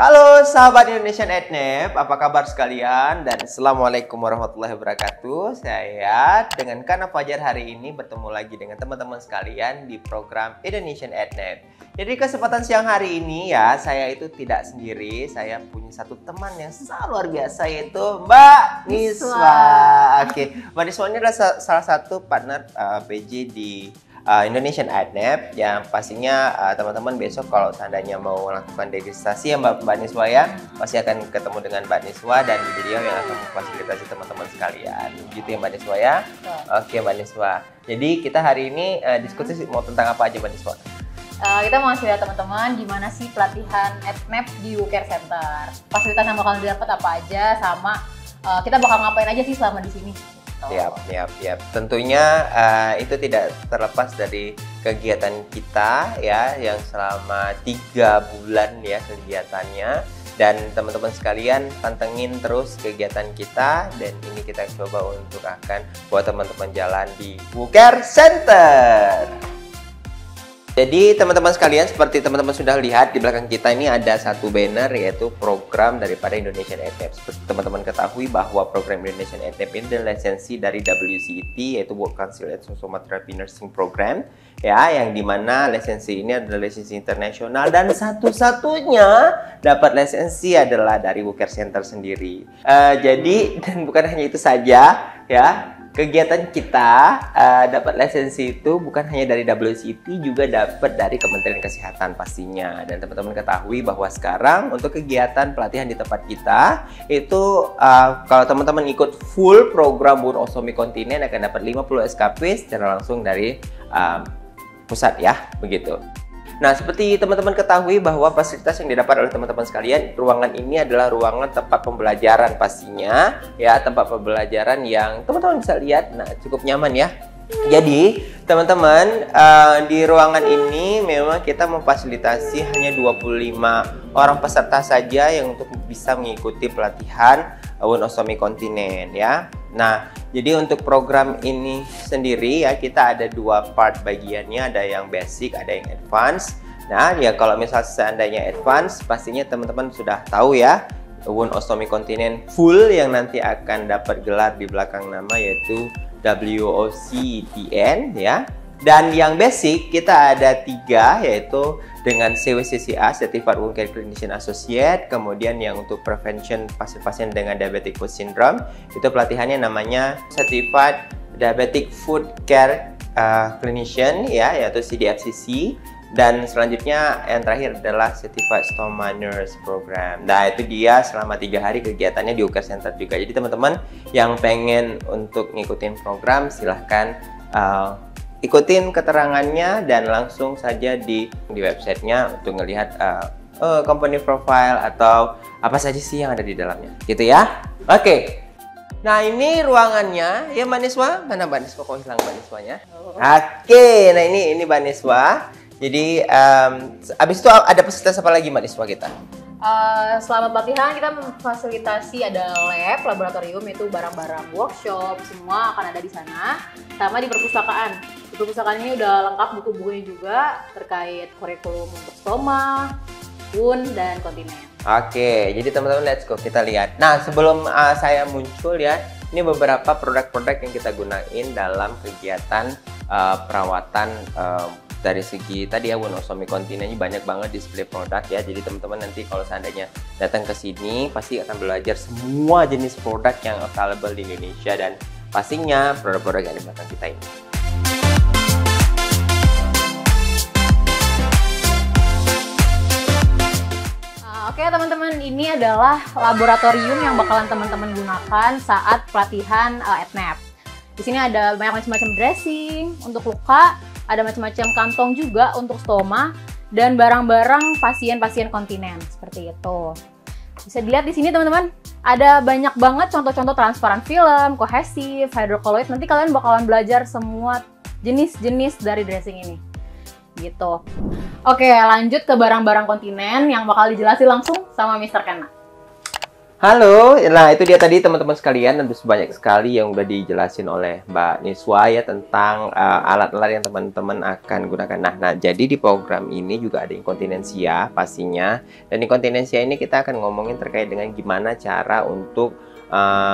Halo sahabat Indonesian Ednep, apa kabar sekalian? Dan Assalamualaikum warahmatullahi wabarakatuh. Saya dengan Kana Fajar hari ini bertemu lagi dengan teman-teman sekalian di program Indonesian Ednep. Jadi kesempatan siang hari ini ya, saya itu tidak sendiri. Saya punya satu teman yang sangat luar biasa, yaitu Mbak Niswa. Oke, Mbak Niswa ini adalah salah satu partner PJ di Indonesian Ednep, yang pastinya teman-teman besok kalau seandainya mau melakukan registrasi ya Mbak Niswa ya, pasti akan ketemu dengan Mbak Niswa dan beliau yang akan memfasilitasi teman-teman sekalian. Gitu ya Mbak Niswa ya. Oke Mbak Niswa. Jadi kita hari ini diskusi mau tentang apa aja Mbak Niswa? Kita mau ngasih lihat teman-teman gimana sih pelatihan Ednep di WooCare Center. Fasilitas yang bakal didapat apa aja, sama kita bakal ngapain aja sih selama di sini. Siap. Tentunya itu tidak terlepas dari kegiatan kita ya, yang selama 3 bulan ya kegiatannya. Dan teman-teman sekalian pantengin terus kegiatan kita, dan ini kita coba untuk akan buat teman-teman jalan di WooCare Center. Jadi teman-teman sekalian, seperti teman-teman sudah lihat di belakang kita ini ada satu banner, yaitu program daripada Indonesian Ednep. Seperti teman-teman ketahui bahwa program Indonesian Ednep ini adalah lisensi dari WCT, yaitu World Council and Somatherapy Nursing Program, ya, yang dimana lisensi ini adalah lisensi internasional dan satu-satunya dapat lisensi adalah dari WooCare Center sendiri. Jadi dan bukan hanya itu saja ya. Kegiatan kita dapat lisensi itu bukan hanya dari WCT, juga dapat dari Kementerian Kesehatan pastinya. Dan teman-teman ketahui bahwa sekarang untuk kegiatan pelatihan di tempat kita itu kalau teman-teman ikut full program Bun Ostomi Kontinen akan dapat 50 SKP secara langsung dari pusat ya, begitu. Nah, seperti teman-teman ketahui bahwa fasilitas yang didapat oleh teman-teman sekalian, ruangan ini adalah ruangan tempat pembelajaran pastinya, ya, tempat pembelajaran yang teman-teman bisa lihat, nah cukup nyaman ya. Jadi, teman-teman, di ruangan ini memang kita memfasilitasi hanya 25 orang peserta saja yang untuk bisa mengikuti pelatihan Bun Ostomi Kontinen ya. Nah, jadi untuk program ini sendiri ya, kita ada 2 part bagiannya, ada yang basic, ada yang advance. Nah, ya kalau misal seandainya advance, pastinya teman-teman sudah tahu ya, Bun Ostomi Kontinen full yang nanti akan dapat gelar di belakang nama, yaitu WOCTN ya. Dan yang basic kita ada 3, yaitu dengan CWCCA, Certified Wound Care Clinician Associate. Kemudian yang untuk prevention pasien-pasien dengan diabetic foot syndrome, itu pelatihannya namanya Certified Diabetic Foot Care Clinician ya, yaitu CDFCC. Dan selanjutnya yang terakhir adalah Certified Stoma Nurse Program. Nah, itu dia selama 3 hari kegiatannya di WooCare Center juga. Jadi teman-teman yang pengen untuk ngikutin program, silahkan ikutin keterangannya dan langsung saja di websitenya untuk melihat company profile atau apa saja sih yang ada di dalamnya, gitu ya. Oke. Nah, ini ruangannya ya Mbak Niswa. Mana Mbak Niswa? Kok hilang Mbak Niswanya? Oke, nah ini Mbak Niswa. Jadi abis itu ada fasilitas apa lagi Mbak Niswa kita? Selama pelatihan kita memfasilitasi ada lab, laboratorium, itu barang-barang workshop, semua akan ada di sana. Sama di perpustakaan. Di perpustakaan ini udah lengkap buku-bukunya juga terkait kurikulum untuk stoma, wound, dan kontinen. Oke, jadi teman-teman let's go kita lihat. Nah, sebelum saya muncul ya, ini beberapa produk-produk yang kita gunain dalam kegiatan perawatan dari segi tadi ya, Bun Ostomi Kontinen ini banyak banget display produk ya. Jadi teman-teman nanti kalau seandainya datang ke sini pasti akan belajar semua jenis produk yang available di Indonesia, dan pastinya produk-produk yang di belakang kita ini. Oke teman-teman, ini adalah laboratorium yang bakalan teman-teman gunakan saat pelatihan Ednep. Di sini ada banyak macam-macam dressing untuk luka, ada macam-macam kantong juga untuk stoma, dan barang-barang pasien-pasien kontinen seperti itu. Bisa dilihat di sini teman-teman, ada banyak banget contoh-contoh transparan film, kohesif, hydrocolloid. Nanti kalian bakalan belajar semua jenis-jenis dari dressing ini. Gitu. Oke, lanjut ke barang-barang kontinen yang bakal dijelasin langsung sama Mr. Kana. Halo, nah itu dia tadi teman-teman sekalian, dan banyak sekali yang udah dijelasin oleh Mbak Niswa ya tentang alat-alat yang teman-teman akan gunakan. Nah, jadi di program ini juga ada inkontinensia pastinya, dan inkontinensia ini kita akan ngomongin terkait dengan gimana cara untuk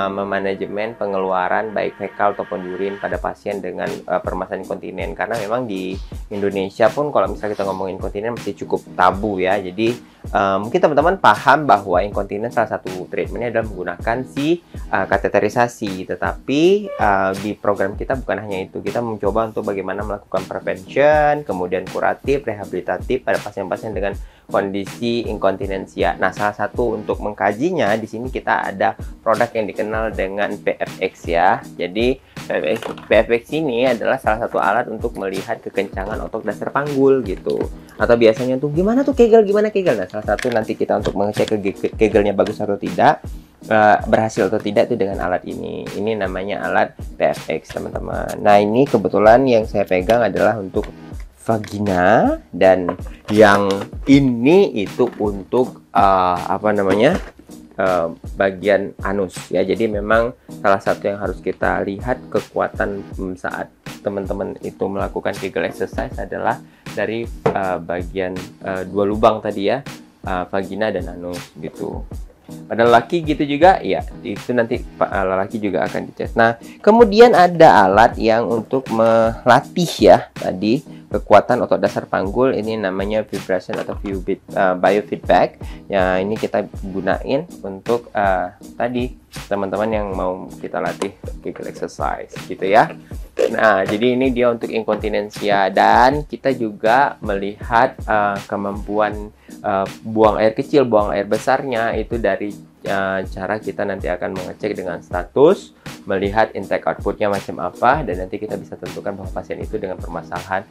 memanajemen pengeluaran baik fekal ataupun urin pada pasien dengan permasalahan inkontinen, karena memang di Indonesia pun kalau misalnya kita ngomongin inkontinen masih cukup tabu ya. Jadi mungkin teman-teman paham bahwa inkontinen salah satu treatmentnya adalah menggunakan si kateterisasi, tetapi di program kita bukan hanya itu, kita mencoba untuk bagaimana melakukan prevention, kemudian kuratif, rehabilitatif pada pasien-pasien dengan kondisi inkontinensia. Nah, salah satu untuk mengkajinya di sini kita ada produk yang dikenal dengan PFX ya. Jadi PFX ini adalah salah satu alat untuk melihat kekencangan otot dasar panggul gitu. Atau biasanya tuh gimana tuh kegel, gimana kegel. Nah, salah satu nanti kita untuk mengecek kegelnya bagus atau tidak, berhasil atau tidak itu dengan alat ini. Ini namanya alat PFX teman-teman. Nah, ini kebetulan yang saya pegang adalah untuk vagina, dan yang ini itu untuk bagian anus ya. Jadi memang salah satu yang harus kita lihat kekuatan saat teman-teman itu melakukan Kegel exercise adalah dari bagian dua lubang tadi ya, vagina dan anus gitu. Pada lelaki gitu juga ya, itu nanti lelaki juga akan dicek. Nah, kemudian ada alat yang untuk melatih ya tadi kekuatan otot dasar panggul, ini namanya vibration atau biofeedback ya. Ini kita gunain untuk tadi teman-teman yang mau kita latih Kegel exercise gitu ya. Nah, jadi ini dia untuk inkontinensia, dan kita juga melihat kemampuan buang air kecil, buang air besarnya itu dari cara kita nanti akan mengecek dengan status, melihat intake outputnya macam apa, dan nanti kita bisa tentukan bahwa pasien itu dengan permasalahan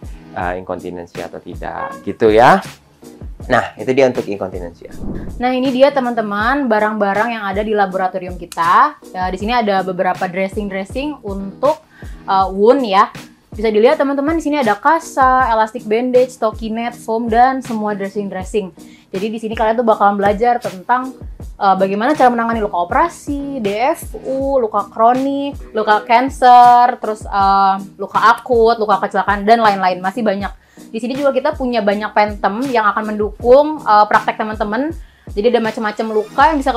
inkontinensia atau tidak gitu ya. Nah, itu dia untuk inkontinensia. Nah, ini dia teman-teman barang-barang yang ada di laboratorium kita. Ya, di sini ada beberapa dressing untuk wound ya. Bisa dilihat teman-teman, di sini ada kasa, elastic bandage, stockinette, foam, dan semua dressing. Jadi di sini kalian tuh bakalan belajar tentang bagaimana cara menangani luka operasi, DFU, luka kronik, luka cancer, terus luka akut, luka kecelakaan, dan lain-lain. Masih banyak. Di sini juga kita punya banyak phantom yang akan mendukung praktek teman-teman. Jadi ada macam-macam luka yang bisa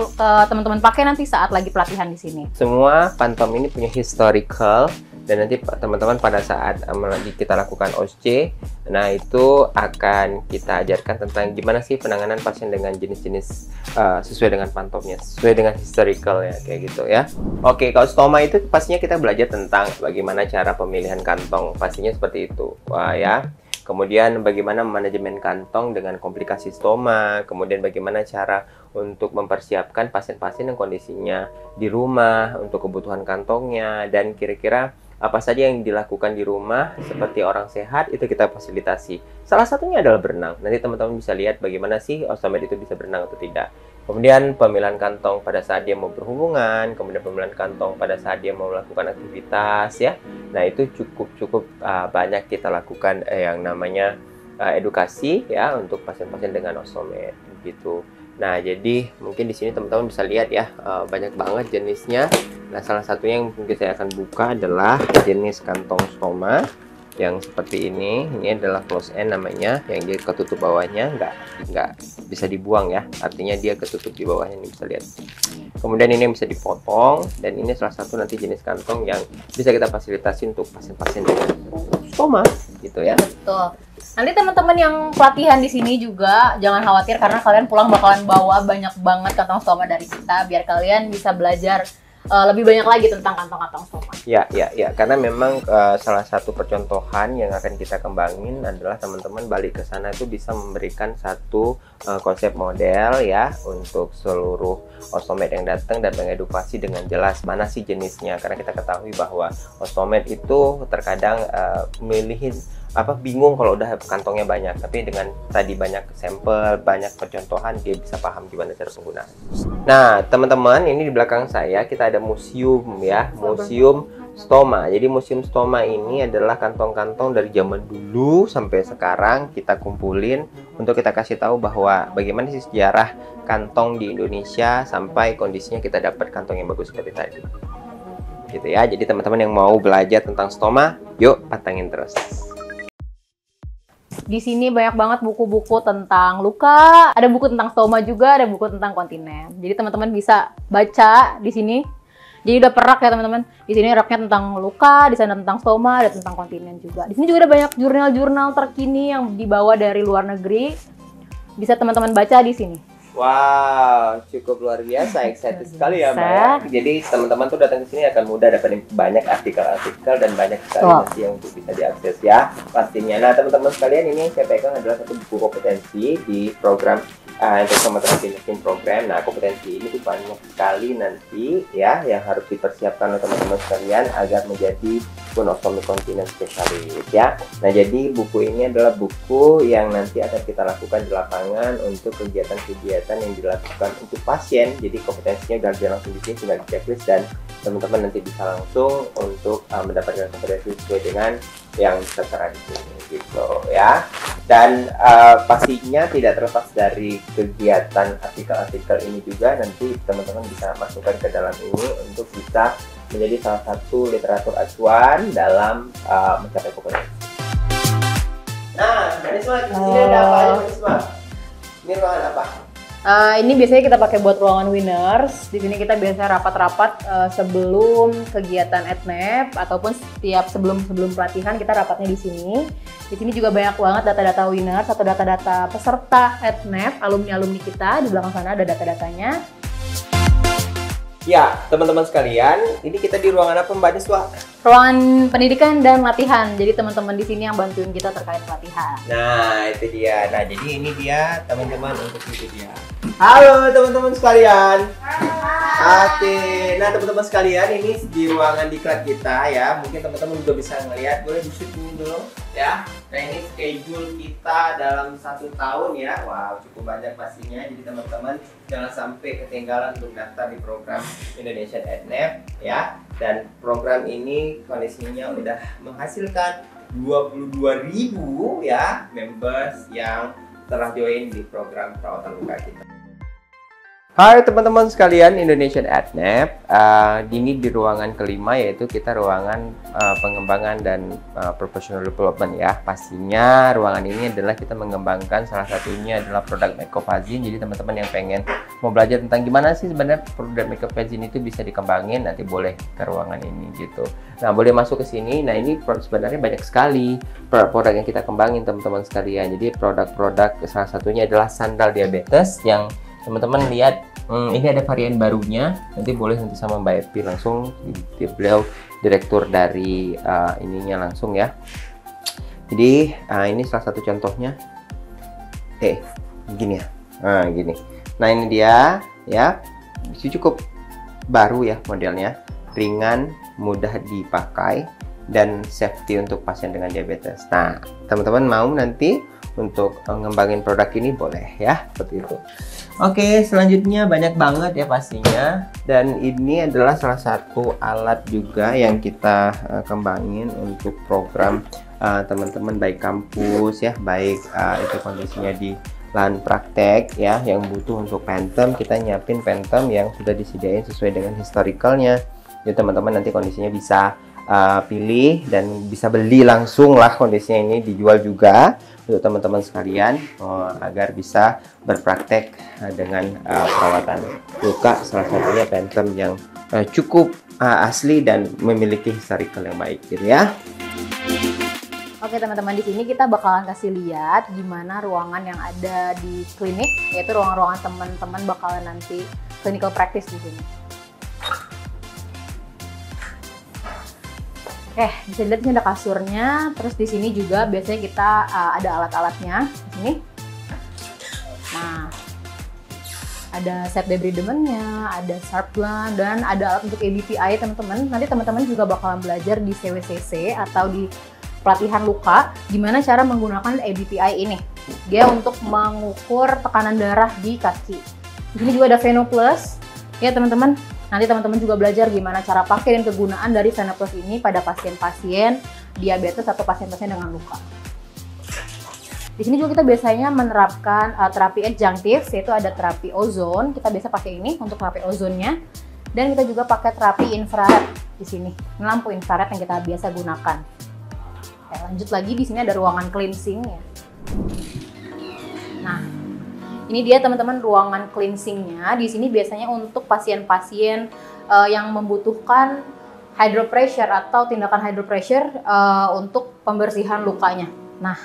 teman-teman pakai nanti saat lagi pelatihan di sini. Semua phantom ini punya historical, dan nanti teman-teman pada saat kita lakukan OSCE, nah itu akan kita ajarkan tentang gimana sih penanganan pasien dengan jenis-jenis sesuai dengan phantomnya, sesuai dengan historical ya, kayak gitu ya. Oke, kalau stoma itu pastinya kita belajar tentang bagaimana cara pemilihan kantong, pastinya seperti itu. Wah ya. Kemudian bagaimana manajemen kantong dengan komplikasi stoma, kemudian bagaimana cara untuk mempersiapkan pasien-pasien yang kondisinya di rumah untuk kebutuhan kantongnya, dan kira-kira apa saja yang dilakukan di rumah seperti orang sehat itu kita fasilitasi. Salah satunya adalah berenang. Nanti teman-teman bisa lihat bagaimana sih ostomed itu bisa berenang atau tidak. Kemudian pemilihan kantong pada saat dia mau berhubungan, kemudian pemilihan kantong pada saat dia mau melakukan aktivitas ya. Nah, itu cukup banyak kita lakukan yang namanya edukasi ya untuk pasien-pasien dengan ostomed gitu. Nah, jadi mungkin di sini teman-teman bisa lihat ya, banyak banget jenisnya. Nah, salah satunya yang mungkin saya akan buka adalah jenis kantong stoma yang seperti ini. Ini adalah close end namanya, yang dia ketutup bawahnya nggak bisa dibuang ya, artinya dia ketutup di bawahnya, ini bisa lihat. Kemudian ini bisa dipotong, dan ini salah satu nanti jenis kantong yang bisa kita fasilitasi untuk pasien-pasien dengan stoma gitu ya. Betul. Nanti teman-teman yang pelatihan di sini juga jangan khawatir, karena kalian pulang bakalan bawa banyak banget kantong stoma dari kita biar kalian bisa belajar lebih banyak lagi tentang kantong-kantong stoma. Ya, karena memang salah satu percontohan yang akan kita kembangin adalah teman-teman balik ke sana itu bisa memberikan satu konsep model ya untuk seluruh ostomed yang datang, dan mengedukasi dengan jelas mana sih jenisnya, karena kita ketahui bahwa ostomed itu terkadang milihin bingung kalau udah kantongnya banyak, tapi dengan tadi banyak sampel, banyak percontohan, dia bisa paham gimana cara penggunaan. Nah, teman-teman, ini di belakang saya kita ada museum ya, museum stoma. Jadi museum stoma ini adalah kantong-kantong dari zaman dulu sampai sekarang kita kumpulin untuk kita kasih tahu bahwa bagaimana sih sejarah kantong di Indonesia sampai kondisinya kita dapat kantong yang bagus seperti tadi. Gitu ya. Jadi teman-teman yang mau belajar tentang stoma, yuk pantengin terus. Di sini banyak banget buku-buku tentang luka, ada buku tentang stoma juga, ada buku tentang kontinen. Jadi teman-teman bisa baca di sini. Jadi udah perak ya teman-teman. Di sini raknya tentang luka, di sana tentang stoma, ada tentang kontinen juga. Di sini juga ada banyak jurnal-jurnal terkini yang dibawa dari luar negeri. Bisa teman-teman baca di sini. Wow, cukup luar biasa, excited sekali ya Mbak ya. Jadi teman-teman tuh datang ke sini akan mudah dapetin banyak artikel-artikel dan banyak sekali masih yang untuk bisa diakses ya pastinya. Nah teman-teman sekalian, ini yang saya pegang adalah satu buku kompetensi di program Integrated Nursing Program. Nah kompetensi ini tuh banyak sekali nanti ya yang harus dipersiapkan oleh teman-teman sekalian agar menjadi Ostomy Continence Specialist ya. Nah jadi buku ini adalah buku yang nanti akan kita lakukan di lapangan untuk kegiatan-kegiatan yang dilakukan untuk pasien. Jadi kompetensinya udah langsung di sini, tinggal di checklist dan teman-teman nanti bisa langsung untuk mendapatkan kompetensi sesuai dengan yang tertera di sini gitu ya. Dan pastinya tidak terlepas dari kegiatan artikel-artikel ini juga nanti teman-teman bisa masukkan ke dalam ini untuk bisa menjadi salah satu literatur acuan dalam mencapai kompetensi. Nah, Manisma, di sini ada apa aja Manisma? Ini ruangan apa? Ini biasanya kita pakai buat ruangan winners. Di sini kita biasa rapat-rapat sebelum kegiatan EdNap ataupun setiap sebelum pelatihan kita rapatnya di sini. Di sini juga banyak banget data-data winners atau data-data peserta EdNap, alumni-alumni kita. Di belakang sana ada data-datanya. Ya, teman-teman sekalian, ini kita di ruangan apa Mbak Niswa? Ruangan pendidikan dan latihan. Jadi teman-teman di sini yang bantuin kita terkait pelatihan. Nah, itu dia. Nah, jadi ini dia teman-teman untuk itu dia. Halo teman-teman sekalian. Oke, nah teman-teman sekalian, ini di ruangan diklat kita ya. Mungkin teman-teman juga bisa ngelihat, boleh di-shoot ini dulu ya. Nah ini schedule kita dalam 1 tahun ya. Wow, cukup banyak pastinya. Jadi teman-teman jangan sampai ketinggalan untuk daftar di program Indonesian EdNap ya. Dan program ini kondisinya udah menghasilkan 22.000 ya members yang telah join di program perawatan luka kita. Hai teman-teman sekalian, Indonesian EdNap. Ini di ruangan kelima, yaitu kita ruangan pengembangan dan professional development ya. Pastinya ruangan ini adalah kita mengembangkan, salah satunya adalah produk makeup hygiene. Jadi teman-teman yang pengen mau belajar tentang gimana sih sebenarnya produk makeup hygiene itu bisa dikembangin, nanti boleh ke ruangan ini gitu. Nah boleh masuk ke sini. Nah ini sebenarnya banyak sekali produk yang kita kembangin teman-teman sekalian. Jadi produk-produk salah satunya adalah sandal diabetes yang teman-teman lihat, ini ada varian barunya. Nanti boleh nanti sama Mbak Epi langsung, beliau direktur dari ininya langsung ya. Jadi ini salah satu contohnya. Gini ya. Nah gini. Nah ini dia ya. Ini cukup baru ya modelnya, ringan, mudah dipakai dan safety untuk pasien dengan diabetes. Nah teman-teman mau nanti untuk ngembangin produk ini boleh ya, seperti itu. Oke, selanjutnya banyak banget ya pastinya, dan ini adalah salah satu alat juga yang kita kembangin untuk program teman-teman baik kampus ya, baik itu kondisinya di lahan praktek ya, yang butuh untuk Phantom, kita nyiapin Phantom yang sudah disediain sesuai dengan historicalnya. Jadi teman-teman nanti kondisinya bisa pilih dan bisa beli langsung lah, kondisinya ini dijual juga untuk teman-teman sekalian agar bisa berpraktek dengan perawatan luka, salah satunya Phantom yang cukup asli dan memiliki historical yang baik gitu ya. Oke teman-teman, di sini kita bakalan kasih lihat gimana ruangan yang ada di klinik, yaitu ruangan-ruangan teman-teman bakalan nanti clinical practice di sini. Bisa dilihat ini ada kasurnya, terus di sini juga biasanya kita ada alat-alatnya di sini. Nah, ada set debridement-nya, ada sharp gland, dan ada alat untuk ABPI teman-teman. Nanti teman-teman juga bakalan belajar di CWCC atau di pelatihan luka gimana cara menggunakan ABPI ini. Dia untuk mengukur tekanan darah di kaki. Di sini juga ada Veno Plus ya teman-teman. Nanti teman-teman juga belajar gimana cara pakai dan kegunaan dari Venoplos ini pada pasien-pasien diabetes atau pasien-pasien dengan luka. Di sini juga kita biasanya menerapkan terapi adjunktif, yaitu ada terapi ozon. Kita biasa pakai ini untuk terapi ozonnya. Dan kita juga pakai terapi infrared di sini. Ini lampu infrared yang kita biasa gunakan. Oke, lanjut lagi, di sini ada ruangan cleansing ya. Nah, ini dia teman-teman ruangan cleansingnya. Di sini biasanya untuk pasien-pasien yang membutuhkan hydropressure atau tindakan hydropressure untuk pembersihan lukanya. Nah,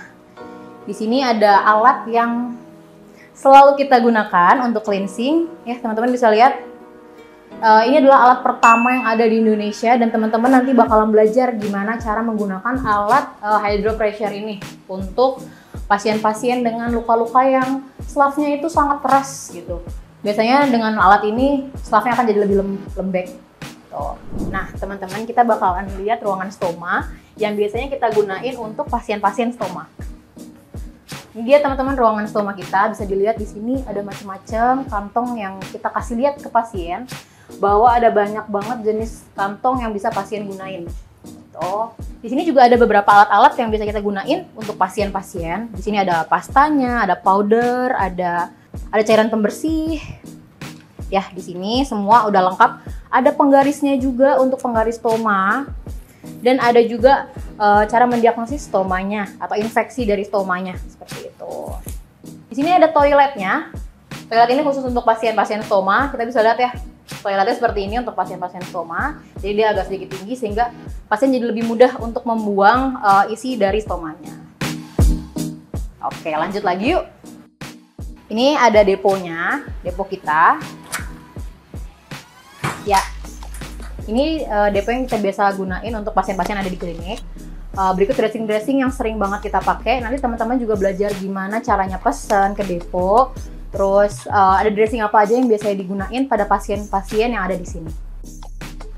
di sini ada alat yang selalu kita gunakan untuk cleansing. Ya, teman-teman bisa lihat. Ini adalah alat pertama yang ada di Indonesia dan teman-teman nanti bakalan belajar gimana cara menggunakan alat hydropressure ini untuk pasien-pasien dengan luka-luka yang slavnya itu sangat keras gitu. Biasanya dengan alat ini slavnya akan jadi lebih lembek. Tuh. Nah, teman-teman, kita bakalan lihat ruangan stoma yang biasanya kita gunain untuk pasien-pasien stoma. Ini dia teman-teman ruangan stoma kita, bisa dilihat di sini ada macam-macam kantong yang kita kasih lihat ke pasien bahwa ada banyak banget jenis kantong yang bisa pasien gunain. Tuh. Di sini juga ada beberapa alat-alat yang bisa kita gunain untuk pasien-pasien. Di sini ada pastanya, ada powder, ada cairan pembersih. Ya, di sini semua udah lengkap. Ada penggarisnya juga untuk penggaris stoma. Dan ada juga cara mendiagnosis stomanya atau infeksi dari stomanya seperti itu. Di sini ada toiletnya. Toilet ini khusus untuk pasien-pasien stoma. Kita bisa lihat ya, toiletnya seperti ini untuk pasien-pasien stoma. Jadi dia agak sedikit tinggi sehingga pasien jadi lebih mudah untuk membuang isi dari stomanya. Oke, lanjut lagi yuk. Ini ada deponya, depo kita. Ya. Ini depo yang kita biasa gunain untuk pasien-pasien ada di klinik. Berikut dressing-dressing yang sering banget kita pakai. Nanti teman-teman juga belajar gimana caranya pesan ke depo. Terus ada dressing apa aja yang biasanya digunain pada pasien-pasien yang ada di sini.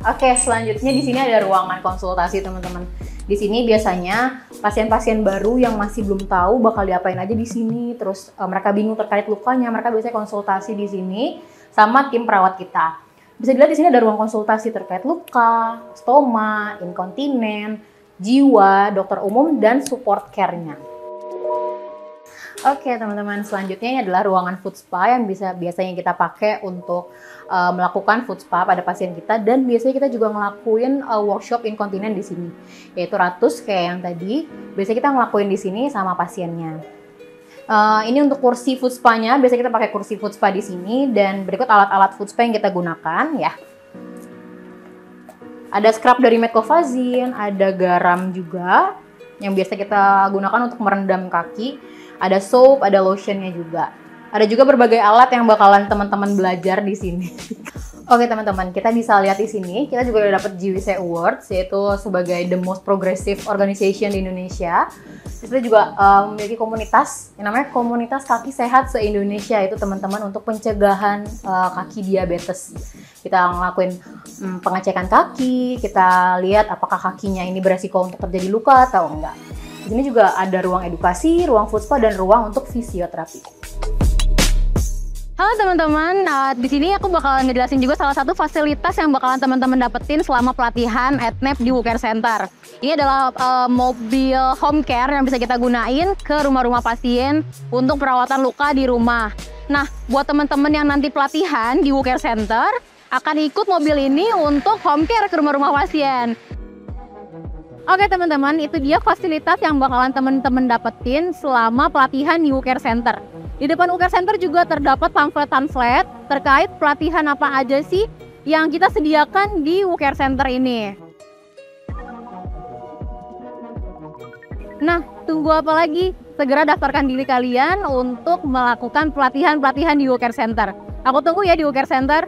Oke, selanjutnya di sini ada ruangan konsultasi teman-teman. Di sini biasanya pasien-pasien baru yang masih belum tahu bakal diapain aja di sini. Terus mereka bingung terkait lukanya, mereka biasanya konsultasi di sini sama tim perawat kita. Bisa dilihat di sini ada ruang konsultasi terkait luka, stoma, inkontinen, jiwa, dokter umum, dan support care-nya. Oke teman-teman, selanjutnya ini adalah ruangan food spa yang biasanya kita pakai untuk melakukan food spa pada pasien kita, dan biasanya kita juga ngelakuin workshop inkontinen di sini, yaitu ratus kayak yang tadi. Biasanya kita ngelakuin di sini sama pasiennya. Ini untuk kursi food spa-nya, biasanya kita pakai kursi food spa di sini, dan berikut alat-alat food spa yang kita gunakan ya. Ada scrub dari Metcovazin, ada garam juga yang biasa kita gunakan untuk merendam kaki, ada soap, ada lotionnya juga. Ada juga berbagai alat yang bakalan teman-teman belajar di sini. Oke teman-teman, kita bisa lihat di sini, kita juga udah dapat GWC Awards, yaitu sebagai the most progressive organization di Indonesia. Kita juga memiliki komunitas yang namanya Komunitas Kaki Sehat se-Indonesia, itu teman-teman untuk pencegahan kaki diabetes. Kita ngelakuin pengecekan kaki, kita lihat apakah kakinya ini beresiko untuk terjadi luka atau enggak. Di sini juga ada ruang edukasi, ruang food spa, dan ruang untuk fisioterapi. Halo teman-teman, di sini aku bakalan ngejelasin juga salah satu fasilitas yang bakalan teman-teman dapetin selama pelatihan AdNap di WooCare Center. Ini adalah mobil home care yang bisa kita gunain ke rumah-rumah pasien untuk perawatan luka di rumah. Nah, buat teman-teman yang nanti pelatihan di WooCare Center, akan ikut mobil ini untuk home care ke rumah-rumah pasien. Oke teman-teman, itu dia fasilitas yang bakalan teman-teman dapetin selama pelatihan di WooCare Center. Di depan WooCare Center juga terdapat pamflet-pamflet terkait pelatihan apa aja sih yang kita sediakan di WooCare Center ini. Nah, tunggu apa lagi? Segera daftarkan diri kalian untuk melakukan pelatihan-pelatihan di WooCare Center. Aku tunggu ya di WooCare Center.